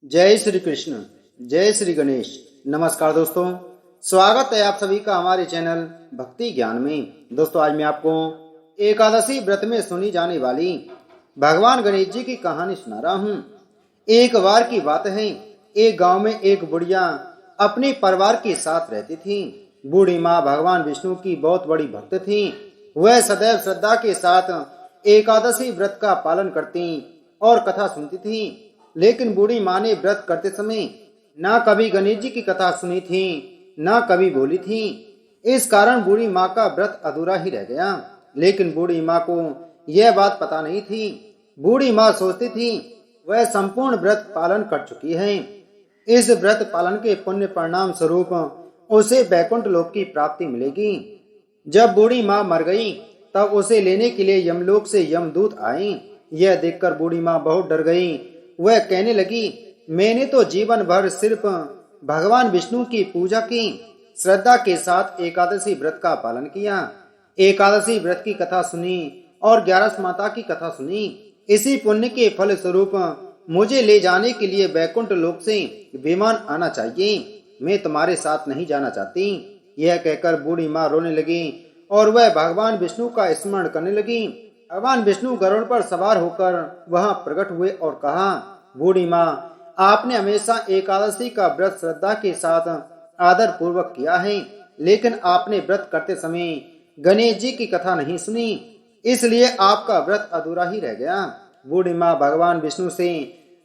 जय श्री कृष्ण, जय श्री गणेश। नमस्कार दोस्तों, स्वागत है आप सभी का हमारे चैनल भक्ति ज्ञान में। दोस्तों, आज मैं आपको एकादशी व्रत में सुनी जाने वाली भगवान गणेश जी की कहानी सुना रहा हूँ। एक बार की बात है, एक गांव में एक बुढ़िया अपने परिवार के साथ रहती थी। बूढ़ी माँ भगवान विष्णु की बहुत बड़ी भक्त थी। वह सदैव श्रद्धा के साथ एकादशी व्रत का पालन करती और कथा सुनती थी। लेकिन बूढ़ी माँ ने व्रत करते समय ना कभी गणेश जी की कथा सुनी थी, ना कभी बोली थी। इस कारण बूढ़ी माँ का व्रत अधूरा ही रह गया। लेकिन बूढ़ी माँ को यह बात पता नहीं थी। बूढ़ी माँ सोचती थी वह संपूर्ण व्रत पालन कर चुकी है। इस व्रत पालन के पुण्य परिणाम स्वरूप उसे वैकुंठ लोक की प्राप्ति मिलेगी। जब बूढ़ी माँ मर गई तब उसे लेने के लिए यमलोक से यमदूत आए। यह देखकर बूढ़ी माँ बहुत डर गई। वह कहने लगी, मैंने तो जीवन भर सिर्फ भगवान विष्णु की पूजा की, श्रद्धा के साथ एकादशी व्रत का पालन किया, एकादशी व्रत की कथा सुनी और 11 माता की कथा सुनी। इसी पुण्य के फल स्वरूप मुझे ले जाने के लिए वैकुंठ लोक से विमान आना चाहिए। मैं तुम्हारे साथ नहीं जाना चाहती। यह कहकर बूढ़ी माँ रोने लगी और वह भगवान विष्णु का स्मरण करने लगी। भगवान विष्णु गरुड़ पर सवार होकर वहां प्रकट हुए और कहा, बूढ़ी माँ, आपने हमेशा एकादशी का व्रत श्रद्धा के साथ आदर पूर्वक किया है, लेकिन आपने व्रत करते समय गणेश जी की कथा नहीं सुनी, इसलिए आपका व्रत अधूरा ही रह गया। बूढ़ी माँ भगवान विष्णु से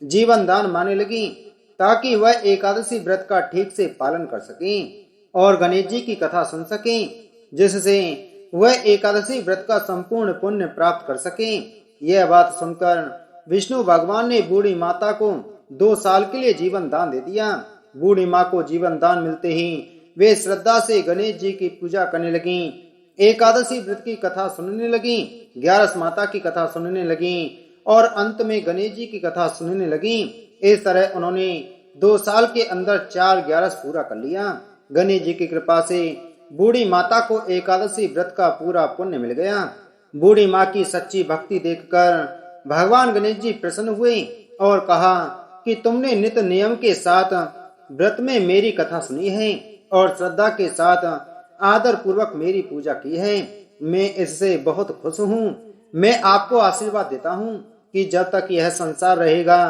जीवन दान मांगने लगी ताकि वह एकादशी व्रत का ठीक से पालन कर सके और गणेश जी की कथा सुन सके, जिससे वह एकादशी व्रत का संपूर्ण पुण्य प्राप्त कर सके। यह बात सुनकर विष्णु भगवान ने बूढ़ी माता को 2 साल के लिए जीवन दान दे दिया। बूढ़ी माँ को जीवन दान मिलते ही वे श्रद्धा से गणेश जी की पूजा करने लगी, एकादशी व्रत की कथा सुनने लगी, 11 माता की कथा सुनने लगी और अंत में गणेश जी की कथा सुनने लगी। इस तरह उन्होंने 2 साल के अंदर 4 11 पूरा कर लिया। गणेश जी की कृपा से बूढ़ी माता को एकादशी व्रत का पूरा पुण्य मिल गया। बूढ़ी माँ की सच्ची भक्ति देखकर भगवान गणेश जी प्रसन्न हुए और कहा कि तुमने नित नियम के साथ व्रत में मेरी कथा सुनी है और श्रद्धा के साथ आदर पूर्वक मेरी पूजा की है। मैं इससे बहुत खुश हूँ। मैं आपको आशीर्वाद देता हूँ कि जब तक यह संसार रहेगा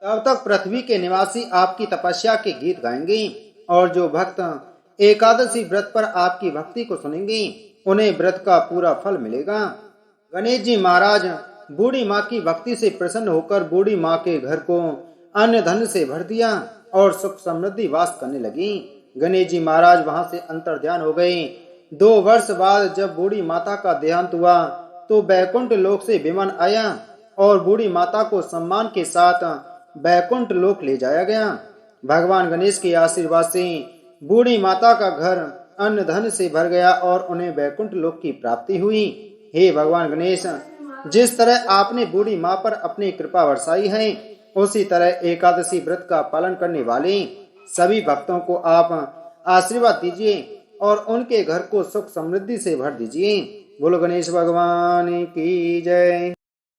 तब तक पृथ्वी के निवासी आपकी तपस्या के गीत गाएंगे और जो भक्त एकादशी व्रत पर आपकी भक्ति को सुनेंगे उन्हें व्रत का पूरा फल मिलेगा। गणेश जी महाराज बूढ़ी माँ की भक्ति से प्रसन्न होकर बूढ़ी माँ के घर को अन्न धन से भर दिया और सुख समृद्धि वास करने लगी। गणेश जी महाराज वहां से अंतर्ध्यान हो गए। 2 वर्ष बाद जब बूढ़ी माता का देहांत हुआ तो वैकुंठ लोक से विमान आया और बूढ़ी माता को सम्मान के साथ वैकुंठ लोक ले जाया गया। भगवान गणेश के आशीर्वाद से बूढ़ी माता का घर अन्न धन से भर गया और उन्हें वैकुंठ लोक की प्राप्ति हुई। हे भगवान गणेश, जिस तरह आपने बूढ़ी माँ पर अपनी कृपा बरसाई है, उसी तरह एकादशी व्रत का पालन करने वाले सभी भक्तों को आप आशीर्वाद दीजिए और उनके घर को सुख समृद्धि से भर दीजिए। बोलो गणेश भगवान की जय।